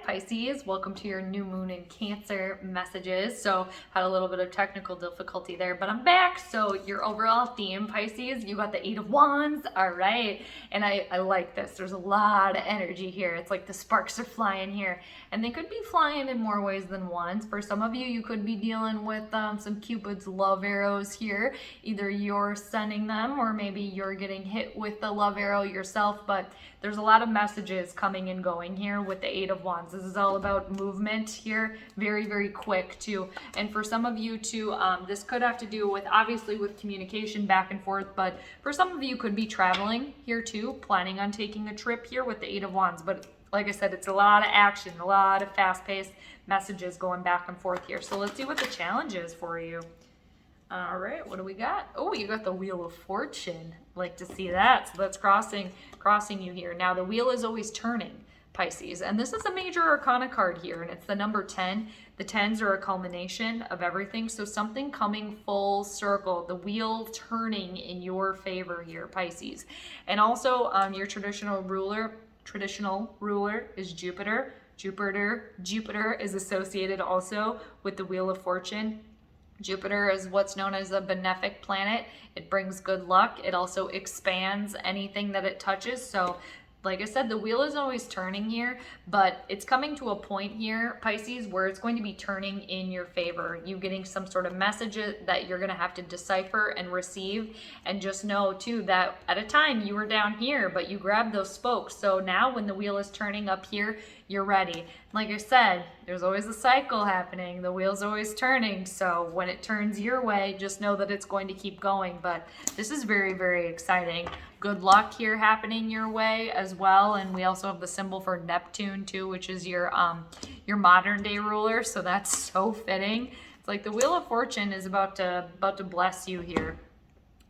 Pisces, welcome to your new moon in Cancer messages. So had a little bit of technical difficulty there, but I'm back. So your overall theme, Pisces, you got the 8 of Wands. All right. And I like this. There's a lot of energy here. It's like the sparks are flying here, and they could be flying in more ways than once. For some of you, you could be dealing with some Cupid's love arrows here. Either you're sending them or maybe you're getting hit with the love arrow yourself, but there's a lot of messages coming and going here with the 8 of Wands. This is all about movement here, very, very quick too. And for some of you too, this could have to do with, obviously with communication back and forth, but for some of you could be traveling here too, planning on taking a trip here with the 8 of Wands. But like I said, it's a lot of action, a lot of fast-paced messages going back and forth here. So let's see what the challenge is for you. All right, what do we got? Oh, you got the Wheel of Fortune. Like to see that. So that's crossing you here. Now the wheel is always turning, Pisces, and this is a major arcana card here, and it's the number 10. The 10s are a culmination of everything, so something coming full circle, the wheel turning in your favor here, Pisces. And also your traditional ruler is Jupiter. Jupiter is associated also with the Wheel of Fortune. Jupiter is what's known as a benefic planet. It brings good luck. It also expands anything that it touches. So like I said, the wheel is always turning here, but it's coming to a point here, Pisces, where it's going to be turning in your favor. You getting some sort of message that you're going to have to decipher and receive. And just know too that at a time you were down here, but you grabbed those spokes. So now when the wheel is turning up here, you're ready. Like I said, there's always a cycle happening. The wheel's always turning. So when it turns your way, just know that it's going to keep going. But this is very, very exciting. Good luck here happening your way as well. And we also have the symbol for Neptune too, which is your modern day ruler. So that's so fitting. It's like the Wheel of Fortune is about to bless you here.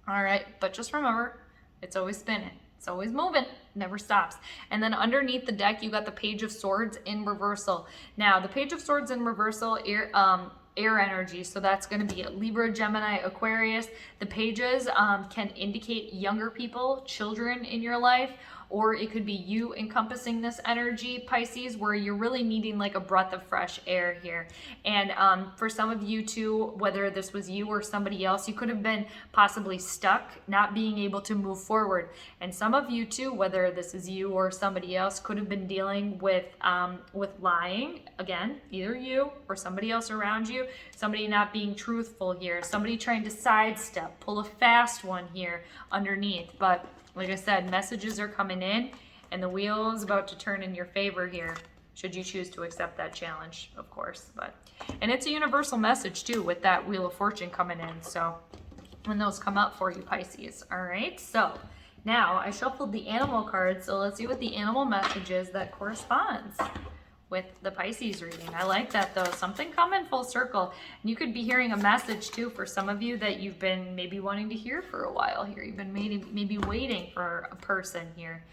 All right, but just remember, it's always spinning. It's always moving, never stops. And then underneath the deck, you got the Page of Swords in reversal. Now, the Page of Swords in reversal, air energy, so that's going to be Libra, Gemini, Aquarius. The pages can indicate younger people, children in your life, or it could be you encompassing this energy, Pisces, where you're really needing like a breath of fresh air here. And for some of you too, whether this was you or somebody else, you could have been possibly stuck, not being able to move forward. And some of you too, whether this is you or somebody else, could have been dealing with lying. Again, either you or somebody else around you, somebody not being truthful here, somebody trying to sidestep, pull a fast one here underneath. But like I said, messages are coming in, and the wheel is about to turn in your favor here, should you choose to accept that challenge, of course. And it's a universal message, too, with that Wheel of Fortune coming in. So when those come up for you, Pisces. All right, so now I shuffled the animal cards, so let's see what the animal message is that corresponds with the Pisces reading. I like that though, something coming full circle. And you could be hearing a message too for some of you that you've been maybe wanting to hear for a while here. You've been maybe waiting for a person here.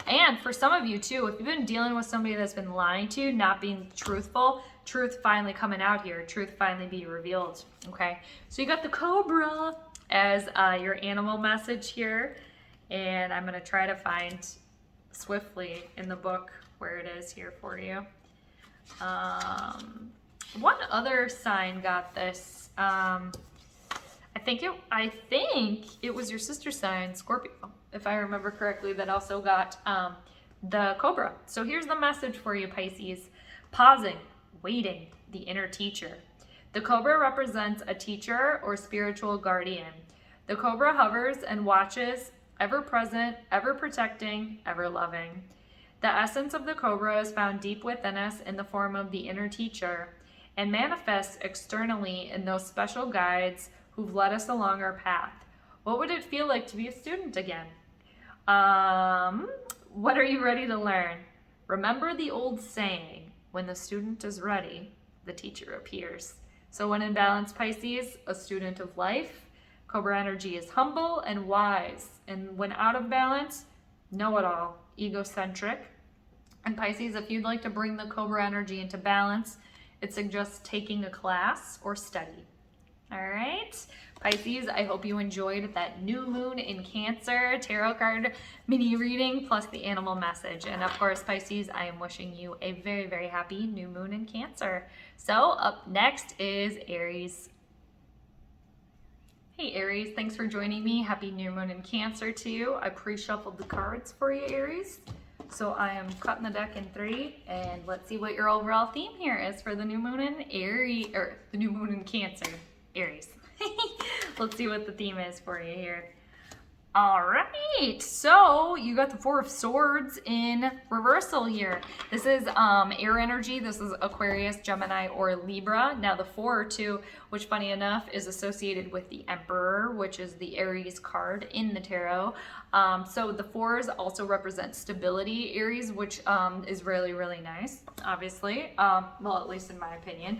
And for some of you too, if you've been dealing with somebody that's been lying to you, not being truthful, truth finally coming out here, truth finally be revealed. Okay, so you got the Cobra as your animal message here, and I'm gonna try to find swiftly in the book where it is here for you. One other sign got this. I think it was your sister sign, Scorpio, if I remember correctly, that also got the Cobra. So here's the message for you, Pisces. Pausing, waiting, the inner teacher. The Cobra represents a teacher or spiritual guardian. The Cobra hovers and watches, ever present, ever protecting, ever loving. The essence of the Cobra is found deep within us in the form of the inner teacher and manifests externally in those special guides who've led us along our path. What would it feel like to be a student again? What are you ready to learn? Remember the old saying, when the student is ready, the teacher appears. So when in balance, Pisces, a student of life, Cobra energy is humble and wise. And when out of balance, know-it-all, egocentric. And Pisces, if you'd like to bring the Cobra energy into balance, it suggests taking a class or study. All right, Pisces, I hope you enjoyed that new moon in Cancer tarot card mini reading plus the animal message. And of course, Pisces, I am wishing you a very, very happy new moon in Cancer. So up next is Aries. Hey Aries, thanks for joining me. Happy new moon in Cancer to you. I pre-shuffled the cards for you, Aries. So I am cutting the deck in 3, and let's see what your overall theme here is for the new moon in Aries, or the new moon in Cancer, Aries. Let's see what the theme is for you here. All right, so you got the 4 of Swords in reversal here. This is air energy. This is Aquarius, Gemini, or Libra. Now the 4 too, which funny enough is associated with the Emperor, which is the Aries card in the tarot. So the 4s also represent stability, Aries, which is really, really nice, obviously. Well, at least in my opinion.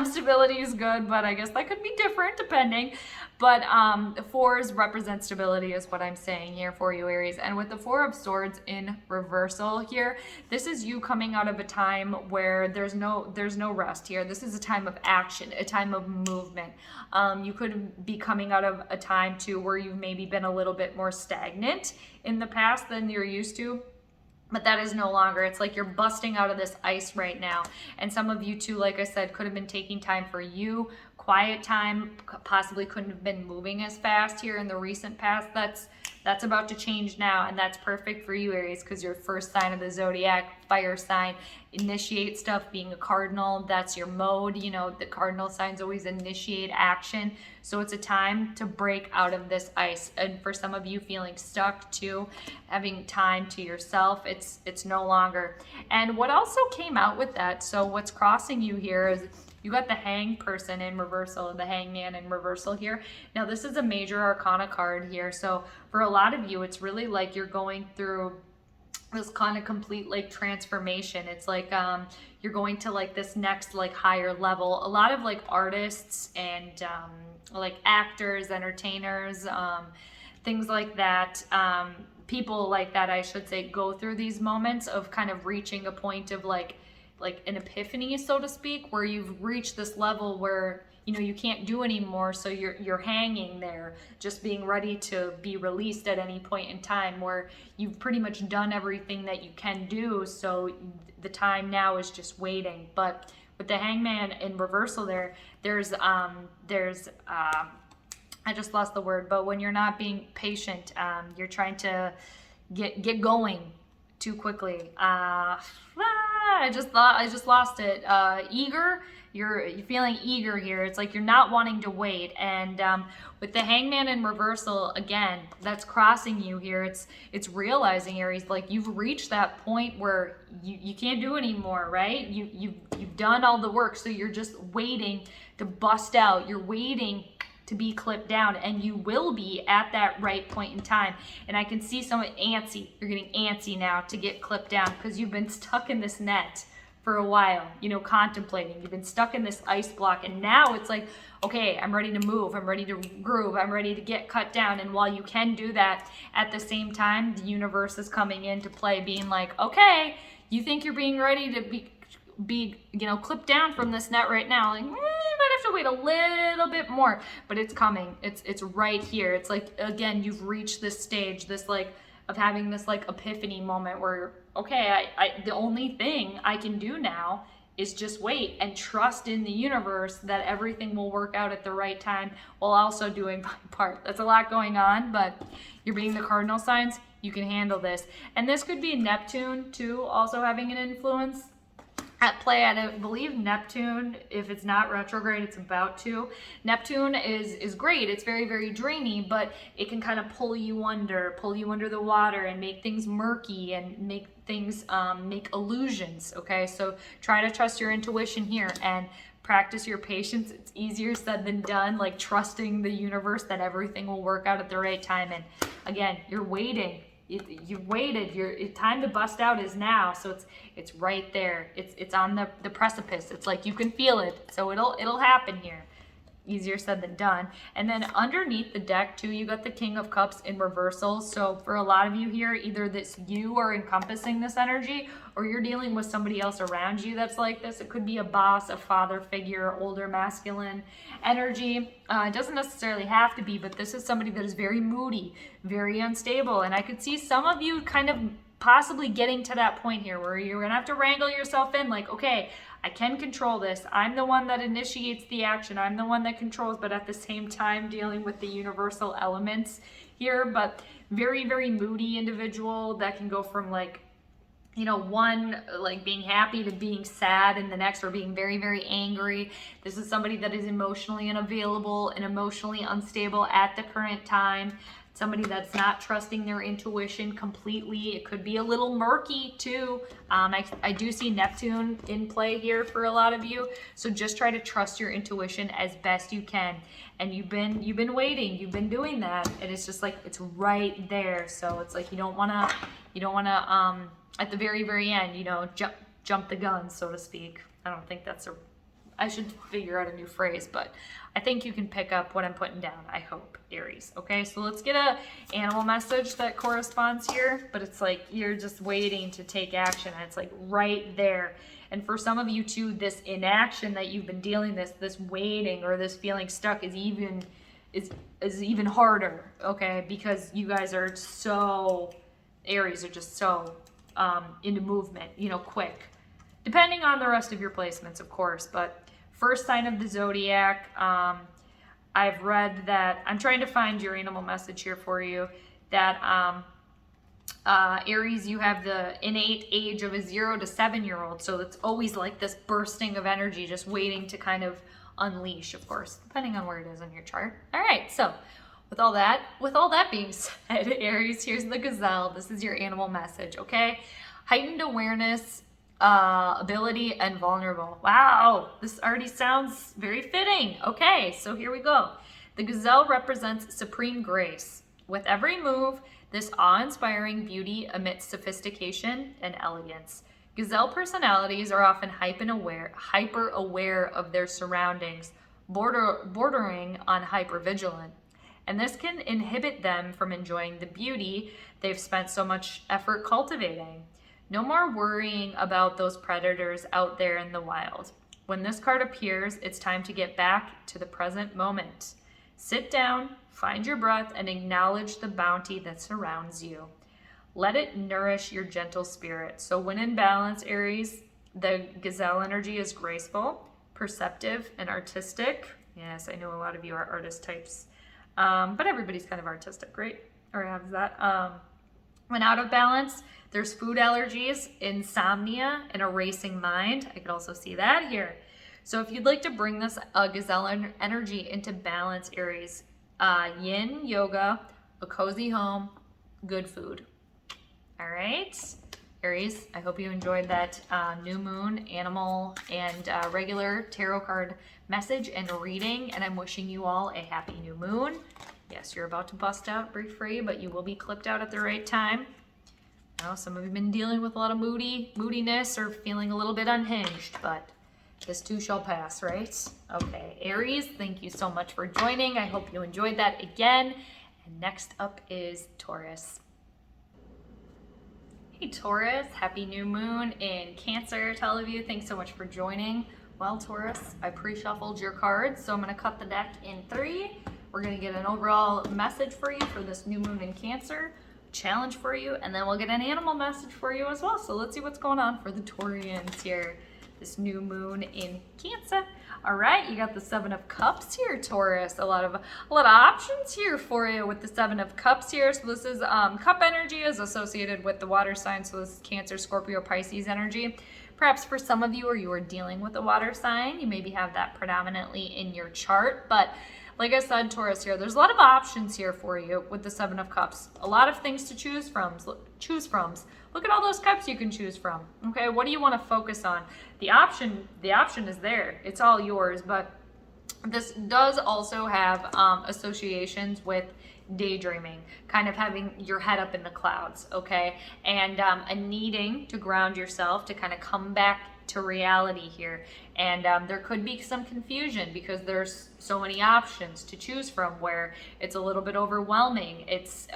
Stability is good, but I guess that could be different depending. But 4s represent stability is what I'm saying here for you, Aries. And with the 4 of Swords in reversal here, this is you coming out of a time where there's no rest here. This is a time of action, a time of movement. You could be coming out of a time too where you've maybe been a little bit more stagnant in the past than you're used to. But that is no longer. It's like you're busting out of this ice right now. And some of you too, like I said, could have been taking time for you, quiet time, possibly couldn't have been moving as fast here in the recent past. That's about to change now, and that's perfect for you, Aries, because your first sign of the zodiac, fire sign, initiate stuff, being a cardinal, that's your mode. You know, the cardinal signs always initiate action. So it's a time to break out of this ice. And for some of you feeling stuck too, having time to yourself, it's no longer. And what also came out with that, so what's crossing you here is you got the Hanged person in reversal, the Hangman in reversal here. Now this is a major arcana card here. So for a lot of you, it's really like you're going through this kind of complete like transformation. It's like you're going to like this next like higher level. A lot of like artists and like actors, entertainers, things like that, people like that, I should say, go through these moments of kind of reaching a point of like an epiphany, so to speak, where you've reached this level where you know you can't do anymore, so you're hanging there, just being ready to be released at any point in time, where you've pretty much done everything that you can do, so the time now is just waiting. But with the Hangman in reversal there's I just lost the word, but when you're not being patient, you're trying to get going too quickly. I just lost it. Eager, you're feeling eager here. It's like you're not wanting to wait. And with the Hangman in reversal, again, that's crossing you here. It's realizing, Aries, like you've reached that point where you can't do anymore, right? You've done all the work, so you're just waiting to bust out. You're waiting to be clipped down, and you will be at that right point in time. And I can see some antsy. You're getting antsy now to get clipped down because you've been stuck in this net for a while, you know, contemplating. You've been stuck in this ice block, and now it's like, okay, I'm ready to move, I'm ready to groove, I'm ready to get cut down. And while you can do that, at the same time, the universe is coming into play, being like, okay, you think you're being ready to be you know, clipped down from this net right now, like, you might have to wait a little bit more, but it's coming. It's right here. It's like, again, you've reached this stage, this like of having this like epiphany moment where, okay, the only thing I can do now is just wait and trust in the universe that everything will work out at the right time, while also doing my part. That's a lot going on, but you're being the cardinal signs, you can handle this. And this could be Neptune too, also having an influence at play. I believe Neptune, if it's not retrograde, it's about to. Neptune is great. It's very, very dreamy, but it can kind of pull you under the water and make things murky and make things, make illusions, okay? So try to trust your intuition here and practice your patience. It's easier said than done, like trusting the universe that everything will work out at the right time. And again, you're waiting. You've waited. Time to bust out is now. So it's right there. It's on the precipice. It's like you can feel it. So it'll happen here. easier said than done. And then underneath the deck too, you got the King of Cups in reversal. So for a lot of you here, either you are encompassing this energy, or you're dealing with somebody else around you that's like this. It could be a boss, a father figure, older masculine energy. It doesn't necessarily have to be, but this is somebody that is very moody, very unstable. And I could see some of you kind of possibly getting to that point here where you're gonna have to wrangle yourself in, like, okay, I can control this. I'm the one that initiates the action. I'm the one that controls, but at the same time dealing with the universal elements here. But very, very moody individual that can go from like, you know, one like being happy to being sad in the next, or being very, very angry. This is somebody that is emotionally unavailable and emotionally unstable at the current time. Somebody that's not trusting their intuition completely. It could be a little murky too. I do see Neptune in play here for a lot of you. So just try to trust your intuition as best you can. And you've been waiting, you've been doing that. And it's just like, it's right there. So it's like, you don't wanna, at the very, very end, you know, jump the gun, so to speak. I don't think that's I should figure out a new phrase, but I think you can pick up what I'm putting down, I hope, Aries. Okay, so let's get a animal message that corresponds here, but it's like you're just waiting to take action, and it's like right there. And for some of you too, this inaction that you've been dealing this waiting or this feeling stuck is even harder, okay? Because you guys are so, Aries are just so into movement, you know, quick. Depending on the rest of your placements, of course, but first sign of the zodiac, I've read that, I'm trying to find your animal message here for you, that Aries, you have the innate age of a 0 to 7-year-old, so it's always like this bursting of energy just waiting to kind of unleash, of course, depending on where it is on your chart. All right, so with all that being said, Aries, here's the gazelle. This is your animal message, okay? Heightened awareness, ability, and vulnerable. Wow, this already sounds very fitting. Okay, so here we go. The gazelle represents supreme grace. With every move, this awe-inspiring beauty amidst sophistication and elegance. Gazelle personalities are often hyper aware of their surroundings, bordering on hypervigilant. And this can inhibit them from enjoying the beauty they've spent so much effort cultivating. No more worrying about those predators out there in the wild. When this card appears, it's time to get back to the present moment. Sit down, find your breath, and acknowledge the bounty that surrounds you. Let it nourish your gentle spirit. So when in balance, Aries, the gazelle energy is graceful, perceptive, and artistic. Yes, I know a lot of you are artist types, but everybody's kind of artistic, right? Or has that. When out of balance, there's food allergies, insomnia, and a racing mind. I could also see that here. So if you'd like to bring this gazelle energy into balance, Aries, yin yoga, a cozy home, good food. All right, Aries, I hope you enjoyed that new moon, animal, and regular tarot card message and reading, and I'm wishing you all a happy new moon. Yes, you're about to bust out, break free, but you will be clipped out at the right time. I know some of you have been dealing with a lot of moodiness or feeling a little bit unhinged, but this too shall pass, right? Okay, Aries, thank you so much for joining. I hope you enjoyed that again. And next up is Taurus. Hey Taurus, happy new moon in Cancer to all of you. Thanks so much for joining. Well, Taurus, I pre-shuffled your cards, so I'm going to cut the deck in 3. We're going to get an overall message for you for this new moon in Cancer, challenge for you, and then we'll get an animal message for you as well. So let's see what's going on for the Taurians here, this new moon in Cancer. All right, you got the 7 of Cups here, Taurus. A lot of options here for you with the 7 of Cups here. So this is cup energy is associated with the water sign. So this is Cancer, Scorpio, Pisces energy. Perhaps for some of you, or you are dealing with a water sign, you maybe have that predominantly in your chart. But like I said, Taurus here, there's a lot of options here for you with the 7 of Cups. A lot of things to choose from. Look at all those cups you can choose from. Okay, what do you want to focus on? The option is there. It's all yours, but this does also have associations with daydreaming, kind of having your head up in the clouds, okay? And a needing to ground yourself, to kind of come back to reality here. And there could be some confusion because there's so many options to choose from where it's a little bit overwhelming. It's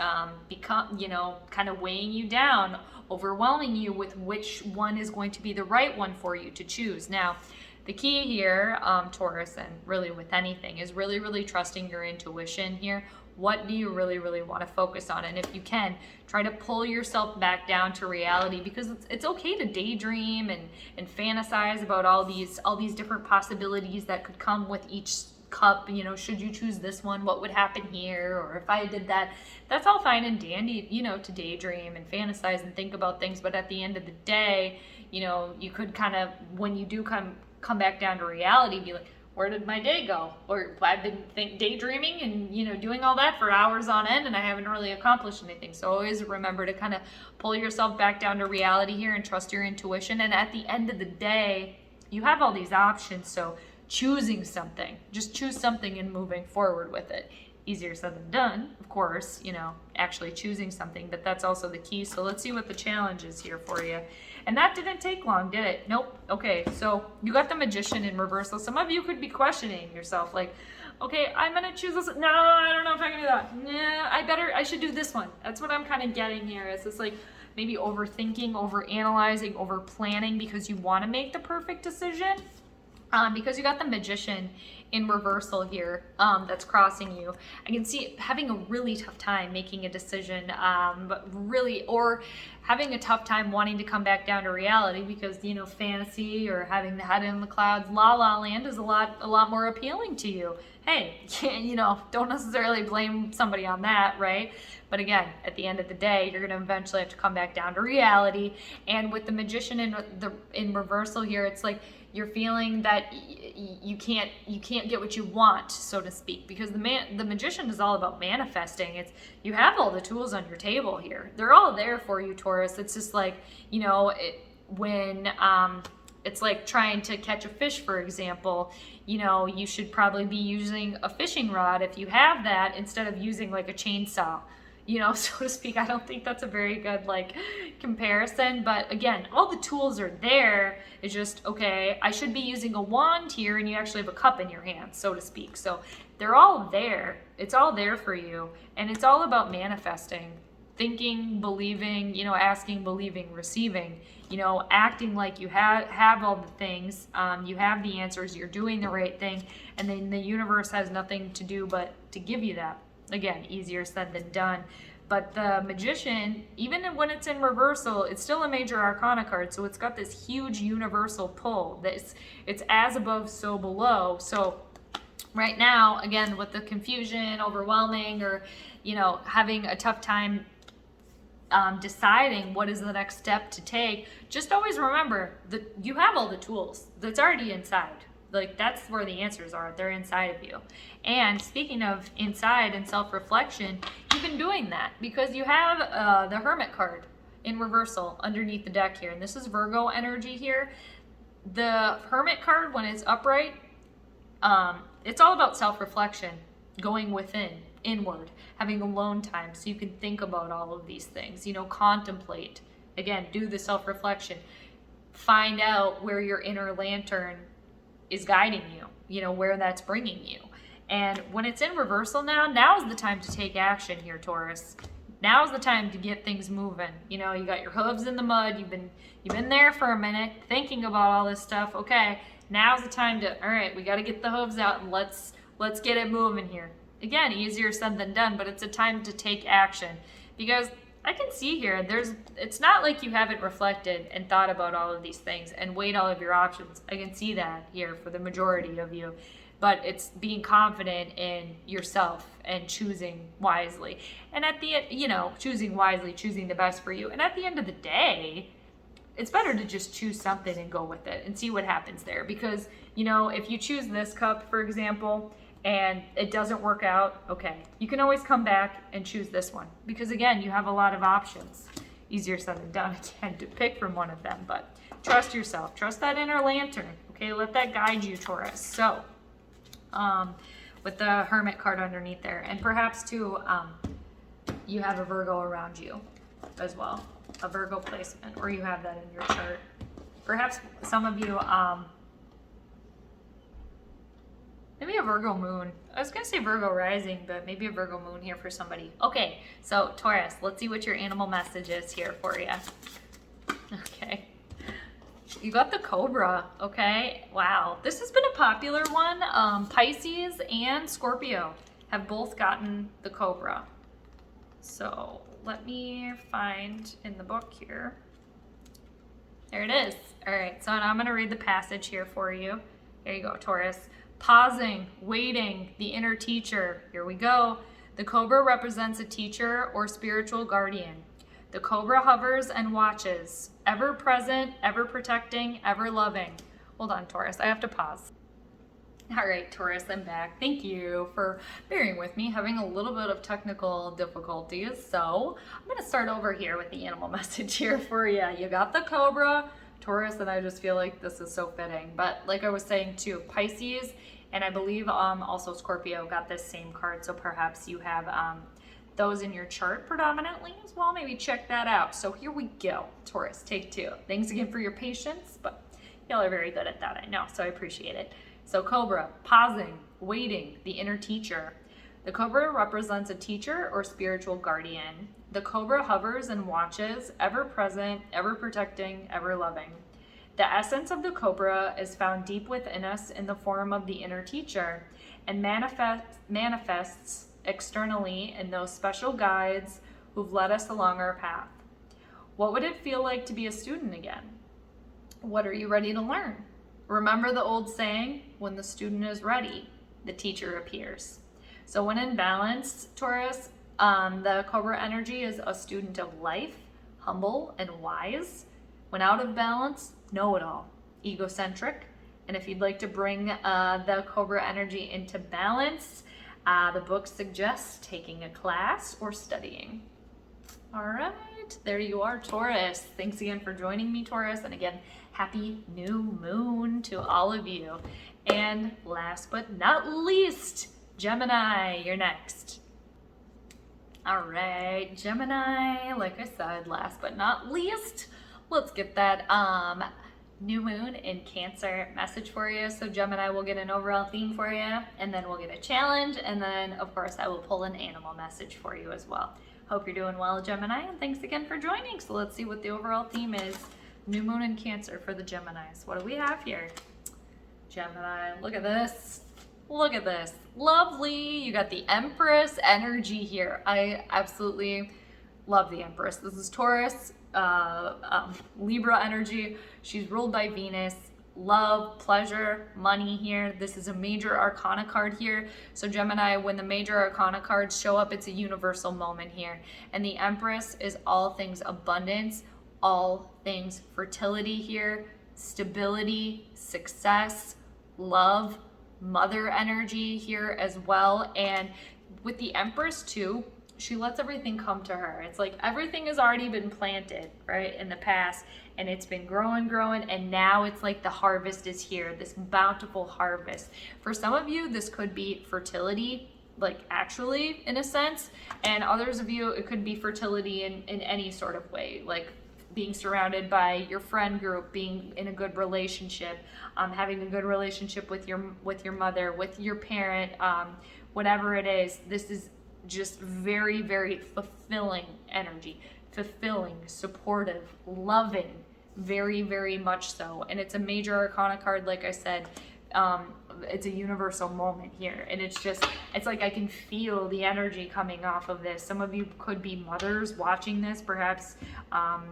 become, you know, kind of weighing you down, overwhelming you with which one is going to be the right one for you to choose. Now, the key here, Taurus, and really with anything, is really, really trusting your intuition here. What do you really, really want to focus on? And if you can, try to pull yourself back down to reality, because it's okay to daydream and fantasize about all these different possibilities that could come with each cup. You know, should you choose this one, what would happen here? Or if I did that, that's all fine and dandy, you know, to daydream and fantasize and think about things. But at the end of the day, you know, you could kind of, when you do come back down to reality, be like, where did my day go? Or I've been daydreaming and, you know, doing all that for hours on end, and I haven't really accomplished anything. So always remember to kind of pull yourself back down to reality here and trust your intuition. And at the end of the day, you have all these options. So choosing something, just choose something and moving forward with it. Easier said than done, of course, you know, actually choosing something, but that's also the key. So let's see what the challenge is here for you. And that didn't take long, did it? Nope. Okay, so you got the Magician in reversal. Some of you could be questioning yourself, like, okay, I'm gonna choose this. No, I don't know if I can do that. Nah, I should do this one. That's what I'm kind of getting here. Is this like maybe overthinking, over-analyzing, over-planning because you want to make the perfect decision? Because you got the Magician in reversal here, that's crossing you. I can see having a really tough time making a decision, but really, or having a tough time wanting to come back down to reality because, you know, fantasy or having the head in the clouds, la la land is a lot more appealing to you. Hey, you know, don't necessarily blame somebody on that, right? But again, at the end of the day, you're going to eventually have to come back down to reality. And with the Magician in reversal here, it's like you're feeling that you can't get what you want, so to speak, because the Magician is all about manifesting. It's, you have all the tools on your table here. They're all there for you, Taurus. It's just like, you know, when it's like trying to catch a fish, for example, you know, you should probably be using a fishing rod if you have that, instead of using like a chainsaw, you know, so to speak. I don't think that's a very good like comparison, but again, all the tools are there. It's just, okay, I should be using a wand here, and you actually have a cup in your hand, so to speak. So they're all there. It's all there for you, and it's all about manifesting, thinking, believing, you know, asking, believing, receiving, you know, acting like you have all the things, you have the answers, you're doing the right thing, and then the universe has nothing to do but to give you that. Again, easier said than done. But the Magician, even when it's in reversal, it's still a major arcana card, so it's got this huge universal pull. It's as above, so below. So right now, again, with the confusion, overwhelming, or, you know, having a tough time deciding what is the next step to take, just always remember that you have all the tools. That's already inside. Like, that's where the answers are. They're inside of you. And speaking of inside and self-reflection, you've been doing that because you have the Hermit card in reversal underneath the deck here. And this is Virgo energy here. The Hermit card, when it's upright, it's all about self-reflection, going within, inward, having alone time so you can think about all of these things, you know, contemplate. Again, do the self-reflection. Find out where your inner lantern is guiding you, you know, where that's bringing you. And when it's in reversal now's the time to take action here, Taurus. Now's the time to get things moving. You know, you got your hooves in the mud, you've been there for a minute thinking about all this stuff. Okay, now's the time to, all right, we got to get the hooves out and let's get it moving here. Again, easier said than done, but it's a time to take action, because I can see here, it's not like you haven't reflected and thought about all of these things and weighed all of your options. I can see that here for the majority of you, but it's being confident in yourself and choosing wisely. And at the end, you know, choosing wisely, choosing the best for you. And at the end of the day, it's better to just choose something and go with it and see what happens there. Because, you know, if you choose this cup, for example, and it doesn't work out, okay, you can always come back and choose this one, because again, you have a lot of options. Easier said than done, again, to pick from one of them, but trust yourself, trust that inner lantern, okay? Let that guide you, Taurus. So with the Hermit card underneath there, and perhaps too, you have a Virgo around you as well, a Virgo placement, or you have that in your chart. Perhaps some of you, maybe a Virgo moon. I was gonna say Virgo rising, but maybe a Virgo moon here for somebody. Okay, so Taurus, let's see what your animal message is here for you. Okay. You got the Cobra, okay? Wow, this has been a popular one. Pisces and Scorpio have both gotten the Cobra. So let me find in the book here. There it is. All right, so I'm gonna read the passage here for you. There you go, Taurus. Pausing, waiting, the inner teacher. Here we go. The Cobra represents a teacher or spiritual guardian. The Cobra hovers and watches, ever present, ever protecting, ever loving. Hold on, Taurus, I have to pause. All right, Taurus, I'm back. Thank you for bearing with me, having a little bit of technical difficulties. So I'm gonna start over here with the animal message here for you. You got the Cobra, Taurus, and I just feel like this is so fitting. But like I was saying too, Pisces, and I believe also Scorpio got this same card. So perhaps you have those in your chart predominantly as well. Maybe check that out. So here we go, Taurus, take 2. Thanks again for your patience, but y'all are very good at that, I know, so I appreciate it. So Cobra, pausing, waiting, the inner teacher. The Cobra represents a teacher or spiritual guardian. The Cobra hovers and watches, ever present, ever protecting, ever loving. The essence of the Cobra is found deep within us in the form of the inner teacher and manifests externally in those special guides who've led us along our path. What would it feel like to be a student again? What are you ready to learn? Remember the old saying, when the student is ready, the teacher appears. So when in balance, Taurus, the Cobra energy is a student of life, humble and wise. When out of balance, know-it-all, egocentric. And if you'd like to bring the Cobra energy into balance, the book suggests taking a class or studying. All right, there you are, Taurus. Thanks again for joining me, Taurus. And again, happy new moon to all of you. And last but not least, Gemini, you're next. All right, Gemini, like I said, last but not least, let's get that new moon in Cancer message for you. So Gemini will get an overall theme for you, and then we'll get a challenge, and then of course I will pull an animal message for you as well. Hope you're doing well, Gemini, and thanks again for joining. So let's see what the overall theme is. New moon in Cancer for the Geminis. What do we have here? Gemini, look at this. Look at this. Lovely. You got the Empress energy here. I absolutely love the Empress. This is Taurus, Libra energy. She's ruled by Venus. Love, pleasure, money here. This is a major arcana card here. So Gemini, when the major arcana cards show up, it's a universal moment here. And the Empress is all things abundance, all things fertility here, stability, success, love, mother energy here as well. And with the Empress too, she lets everything come to her. It's like everything has already been planted, right, in the past, and it's been growing, and now it's like the harvest is here, this bountiful harvest. For some of you, this could be fertility, like actually, in a sense, and others of you, it could be fertility in any sort of way, like being surrounded by your friend group, being in a good relationship, having a good relationship with your mother, with your parent, whatever it is. This is just very, very fulfilling energy, fulfilling, supportive, loving, very, very much so. And it's a major arcana card, like I said. It's a universal moment here, and it's like I can feel the energy coming off of this. Some of you could be mothers watching this, perhaps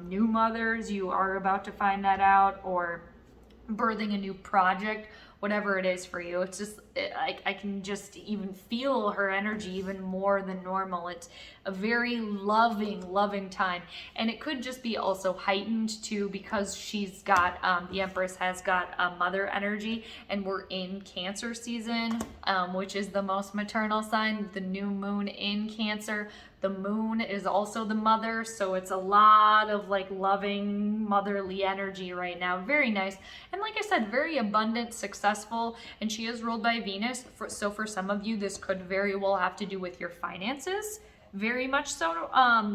new mothers, you are about to find that out, or birthing a new project, whatever it is for you. It's just, I can just even feel her energy even more than normal. It's a very loving time. And it could just be also heightened too, because she's got, the Empress has got mother energy, and we're in Cancer season, which is the most maternal sign, the new moon in Cancer. The moon is also the mother, so it's a lot of like loving motherly energy right now. Very nice. And like I said, very abundant, successful, and she is ruled by Venus. So for some of you, this could very well have to do with your finances. very much so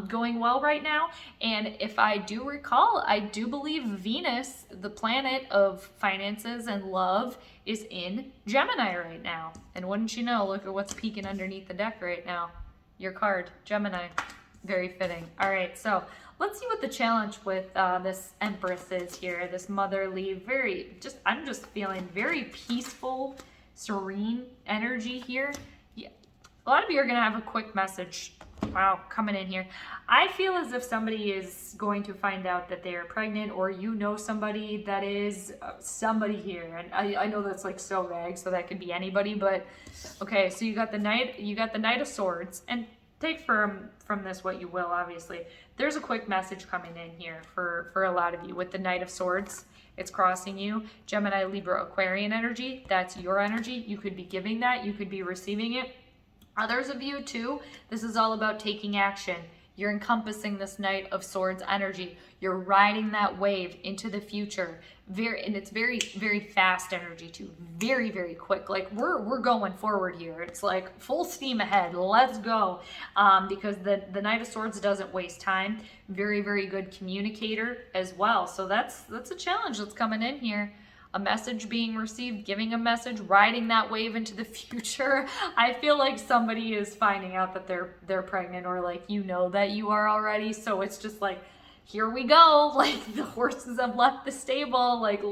going well right now. And if I do recall, I do believe Venus, the planet of finances and love, is in Gemini right now. And wouldn't you know, look at what's peeking underneath the deck right now. Your card, Gemini. Very fitting. All right, so let's see what the challenge with this Empress is here. This motherly, I'm just feeling very peaceful, serene energy here. Yeah. A lot of you are going to have a quick message, wow, coming in here. I feel as if somebody is going to find out that they are pregnant, or you know somebody that is somebody here. And I know that's like so vague, so that could be anybody, but okay, so you got the Knight of Swords, and take from this what you will, obviously. There's a quick message coming in here for a lot of you with the Knight of Swords. It's crossing you. Gemini, Libra, Aquarian energy. That's your energy. You could be giving that. You could be receiving it. Others of you too, this is all about taking action. You're encompassing this Knight of Swords energy. You're riding that wave into the future. And it's very, very fast energy too. Very, very quick. Like we're going forward here. It's like full steam ahead. Let's go. Because the Knight of Swords doesn't waste time. Very, very good communicator as well. So that's a challenge that's coming in here. A message being received, giving a message, riding that wave into the future. I feel like somebody is finding out that they're pregnant, or like you know that you are already. So it's just like, here we go. Like the horses have left the stable. Like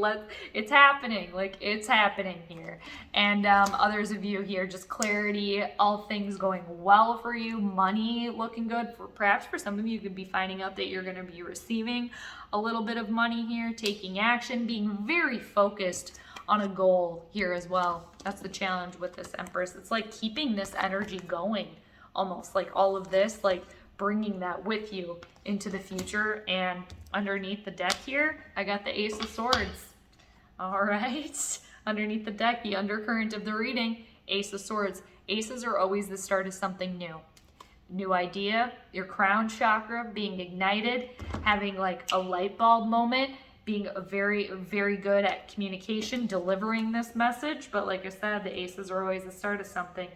it's happening. Like it's happening here. And others of you here, just clarity, all things going well for you, money looking good. Perhaps for some of you could be finding out that you're going to be receiving a little bit of money here, taking action, being very focused on a goal here as well. That's the challenge with this Empress. It's like keeping this energy going, almost like all of this, like bringing that with you into the future. And underneath the deck here, I got the Ace of Swords. All right. Underneath the deck, the undercurrent of the reading, Ace of Swords. Aces are always the start of something new. New idea, your crown chakra being ignited, having like a light bulb moment, being very, very good at communication, delivering this message. But like I said, the aces are always the start of something.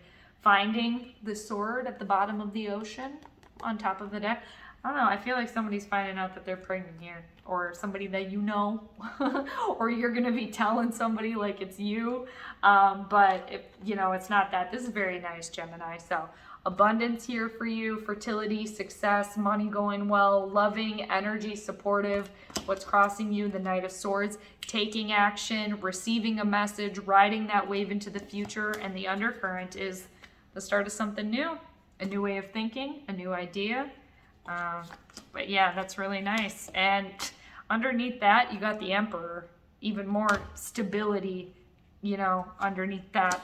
Finding the sword at the bottom of the ocean on top of the deck. I don't know, I feel like somebody's finding out that they're pregnant here, or somebody that you know, or you're gonna be telling somebody like it's you, but if, you know, it's not that. This is very nice, Gemini. So abundance here for you, fertility, success, money going well, loving, energy, supportive. What's crossing you, the Knight of Swords, taking action, receiving a message, riding that wave into the future, and the undercurrent is the start of something new, a new way of thinking, a new idea. But yeah, that's really nice. And underneath that, you got the Emperor, even more stability, you know, underneath that.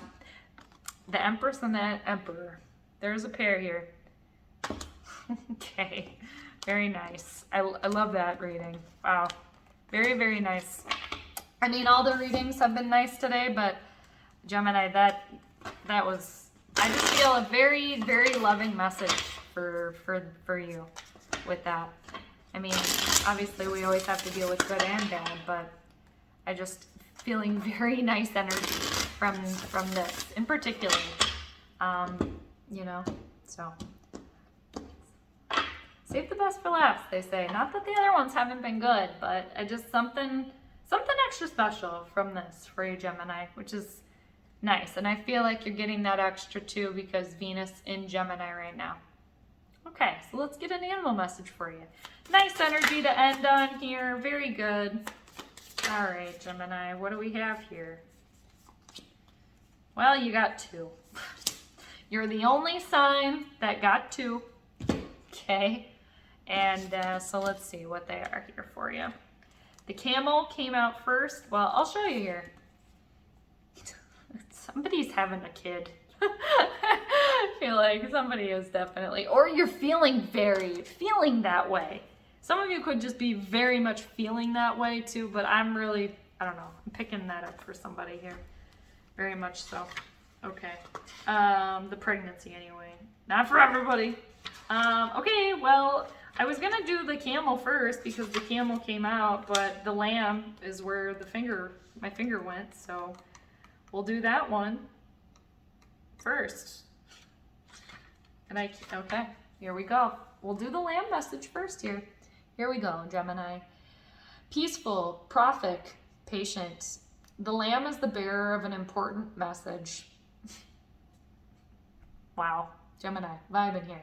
The Empress and the Emperor. There's a pair here. Okay, very nice. I love that reading. Wow, very, very nice. I mean, all the readings have been nice today, but Gemini, that was, I just feel a very, very loving message for you with that. I mean, obviously we always have to deal with good and bad, but I just feeling very nice energy from this in particular. You know, so save the best for last, they say. Not that the other ones haven't been good, but I just something extra special from this for you, Gemini, which is nice. And I feel like you're getting that extra too because Venus in Gemini right now. Okay, so let's get an animal message for you. Nice energy to end on here. Very good. All right, Gemini, what do we have here? Well, you got two. You're the only sign that got two. Okay, and so let's see what they are here for you. The camel came out first. Well, I'll show you here. Somebody's having a kid. I feel like somebody is definitely, or you're feeling that way. Some of you could just be very much feeling that way too, but I'm really, I don't know, I'm picking that up for somebody here. Very much so. Okay. The pregnancy anyway. Not for everybody. Okay, well, I was gonna do the camel first because the camel came out, but the lamb is where my finger went, so we'll do that one first. And okay, Here we go. We'll do the lamb message first here. Here we go, Gemini. Peaceful, prophetic, patient. The lamb is the bearer of an important message. Wow, Gemini, vibing here.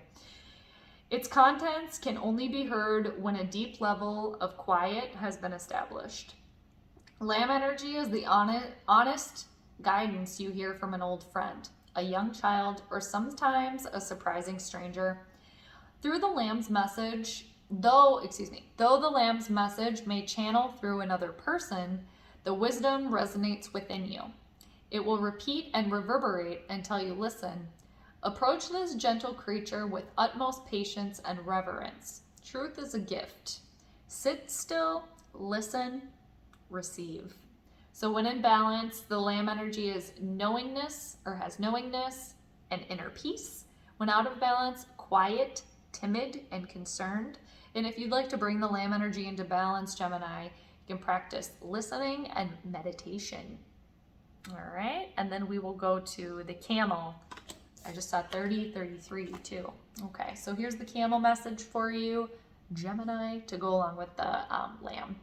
Its contents can only be heard when a deep level of quiet has been established. Lamb energy is the honest guidance you hear from an old friend, a young child, or sometimes a surprising stranger. Through the lamb's message, though the lamb's message may channel through another person, the wisdom resonates within you. It will repeat and reverberate until you listen. Approach this gentle creature with utmost patience and reverence. Truth is a gift. Sit still, listen, receive. So when in balance, the lamb energy is knowingness or has knowingness and inner peace. When out of balance, quiet, timid, and concerned. And if you'd like to bring the lamb energy into balance, Gemini, you can practice listening and meditation. All right, and then we will go to the camel. I just saw 30, 33 too. Okay, so here's the camel message for you, Gemini, to go along with the lamb.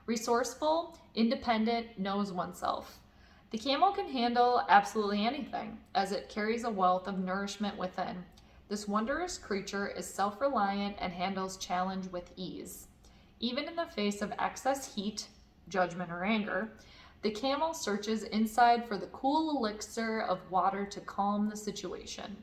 Resourceful, independent, knows oneself. The camel can handle absolutely anything, as it carries a wealth of nourishment within. This wondrous creature is self-reliant and handles challenge with ease. Even in the face of excess heat, judgment, or anger, the camel searches inside for the cool elixir of water to calm the situation.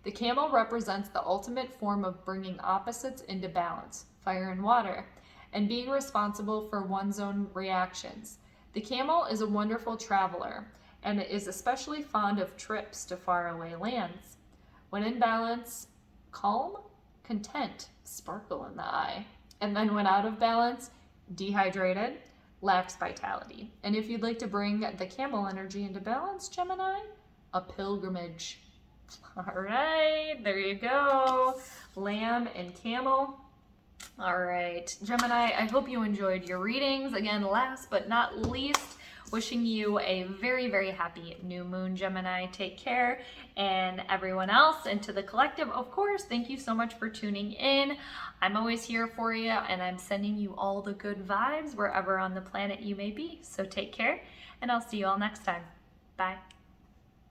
The camel represents the ultimate form of bringing opposites into balance, fire and water, and being responsible for one's own reactions. The camel is a wonderful traveler, and is especially fond of trips to faraway lands. When in balance, calm, content, sparkle in the eye. And then when out of balance, dehydrated, lacks vitality. And if you'd like to bring the camel energy into balance, Gemini, a pilgrimage. All right, there you go. Lamb and camel. All right, Gemini, I hope you enjoyed your readings. Again, last but not least, wishing you a very, very happy new moon, Gemini. Take care. And everyone else, and to the collective, of course, thank you so much for tuning in. I'm always here for you, and I'm sending you all the good vibes wherever on the planet you may be. So take care, and I'll see you all next time.